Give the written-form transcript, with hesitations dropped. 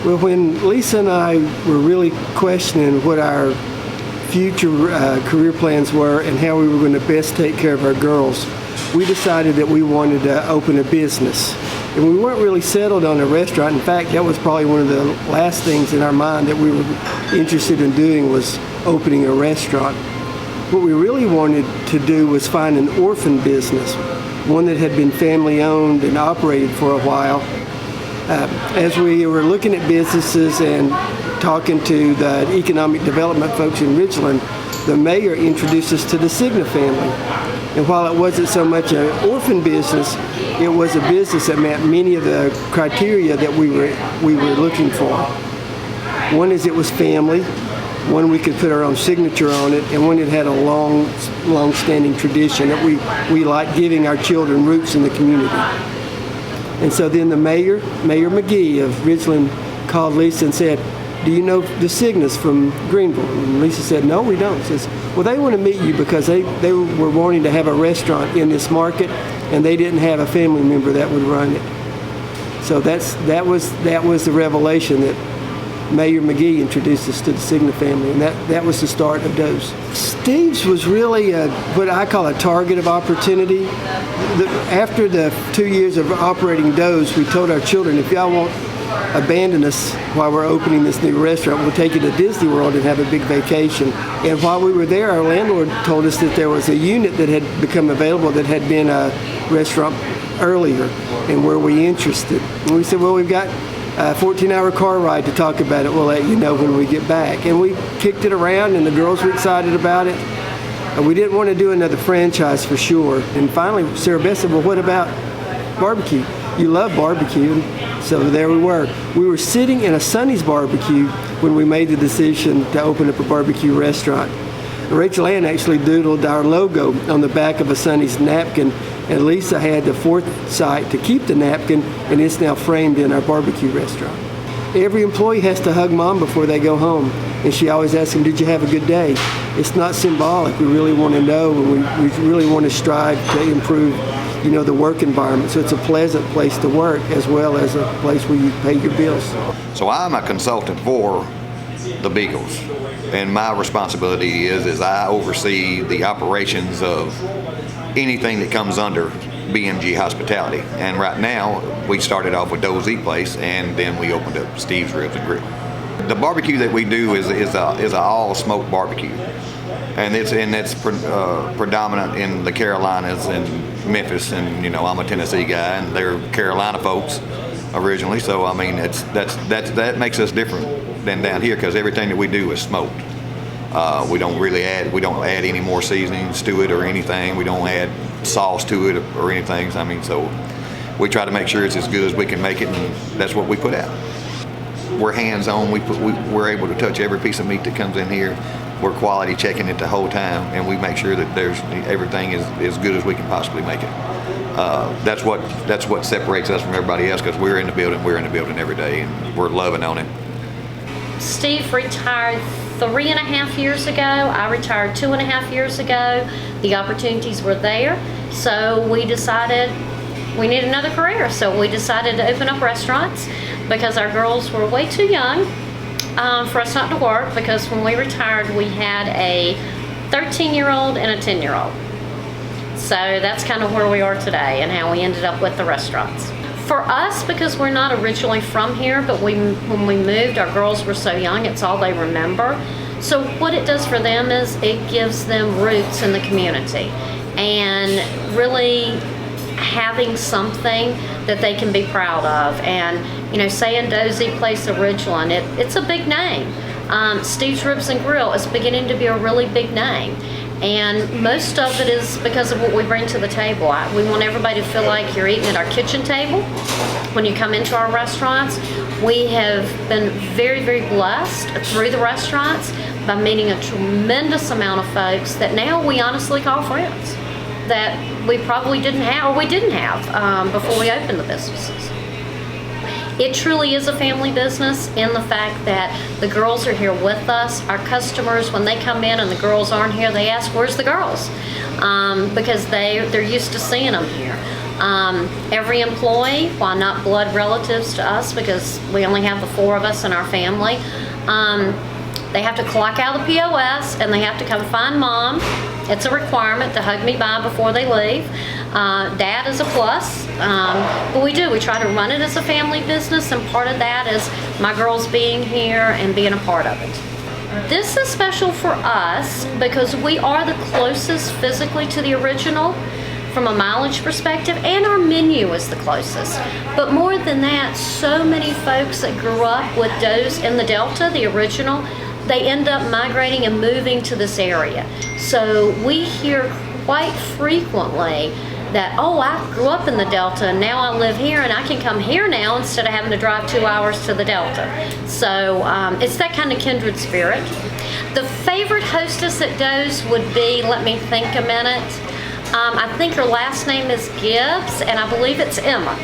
Well, when Lisa and I were really questioning what our future career plans were and how we were going to best take care of our girls, we decided that we wanted to open a business. And we weren't really settled on a restaurant. In fact, that was probably one of the last things in our mind that we were interested in doing, was opening a restaurant. What we really wanted to do was find an orphan business, one that had been family owned and operated for a while. As we were looking at businesses and talking to the economic development folks in Ridgeland, the mayor introduced us to the Cigna family. And while it wasn't so much an orphan business, it was a business that met many of the criteria that we were looking for. One is it was family, one we could put our own signature on it, and one that had a long-standing tradition that we like giving our children roots in the community. And so then the Mayor McGee of Ridgeland, called Lisa and said, "Do you know the Cignas from Greenville?" And Lisa said, "No, we don't." She says, "Well, they want to meet you because they were wanting to have a restaurant in this market, and they didn't have a family member that would run it." So that was the revelation that Mayor McGee introduced us to the Cigna family, and that was the start of Doe's. Steve's was really what I call a target of opportunity. After the 2 years of operating Doe's, we told our children, if y'all won't abandon us while we're opening this new restaurant, we'll take you to Disney World and have a big vacation. And while we were there, our landlord told us that there was a unit that had become available that had been a restaurant earlier, and were we interested? And we said, well, we've got a 14-hour car ride to talk about it. We'll let you know when we get back. And we kicked it around, and the girls were excited about it. We didn't want to do another franchise for sure. And finally, Sarah Beth said, well, what about barbecue? You love barbecue. So there we were. We were sitting in a Sonny's barbecue when we made the decision to open up a barbecue restaurant. Rachel Ann actually doodled our logo on the back of a Sonny's napkin, and Lisa had the foresight to keep the napkin, and it's now framed in our barbecue restaurant. Every employee has to hug Mom before they go home, and she always asks them, did you have a good day? It's not symbolic. We really want to know, and we really want to strive to improve, the work environment. So it's a pleasant place to work as well as a place where you pay your bills. So I'm a consultant for the Beagles, and my responsibility is I oversee the operations of anything that comes under BMG Hospitality. And right now, we started off with Doe's Eat Place, and then we opened up Steve's Ribs and Grill. The barbecue that we do is a all smoke barbecue, and it's predominant in the Carolinas and Memphis. And I'm a Tennessee guy, and they're Carolina folks originally. So I mean, that makes us different than down here because everything that we do is smoked. We don't add any more seasonings to it or anything. We don't add sauce to it or anything. I mean, so we try to make sure it's as good as we can make it, and that's what we put out. We're hands-on. We're able to touch every piece of meat that comes in here. We're quality checking it the whole time, and we make sure that everything is as good as we can possibly make it. That's what separates us from everybody else, because we're in the building every day, and we're loving on it. Steve retired 3.5 years ago. I retired 2.5 years ago. The opportunities were there, so we decided we need another career. So we decided to open up restaurants because our girls were way too young for us not to work, because when we retired, we had a 13-year-old and a 10-year-old. So that's kind of where we are today and how we ended up with the restaurants. For us, because we're not originally from here, but when we moved, our girls were so young, it's all they remember. So what it does for them is it gives them roots in the community, and really having something that they can be proud of. And saying Doe's Eat Place of Ridgeland, it's a big name. Steve's Ribs and Grill is beginning to be a really big name. And most of it is because of what we bring to the table. We want everybody to feel like you're eating at our kitchen table when you come into our restaurants. We have been very, very blessed through the restaurants by meeting a tremendous amount of folks that now we honestly call friends, that we probably didn't have, or we didn't have before we opened the businesses. It truly is a family business in the fact that the girls are here with us. Our customers, when they come in and the girls aren't here, they ask, where's the girls? Because they're used to seeing them here. Every employee, while not blood relatives to us because we only have the 4 of us in our family, they have to clock out of the POS and they have to come find mom. It's a requirement to hug me bye before they leave. Dad is a plus, but we try to run it as a family business, and part of that is my girls being here and being a part of it. This is special for us because we are the closest physically to the original from a mileage perspective, and our menu is the closest. But more than that, so many folks that grew up with those in the Delta, the original, they end up migrating and moving to this area. So we hear quite frequently that, oh, I grew up in the Delta and now I live here and I can come here now instead of having to drive 2 hours to the Delta. So it's that kind of kindred spirit. The favorite hostess at Doe's would be, let me think a minute, I think her last name is Gibbs, and I believe it's Emma.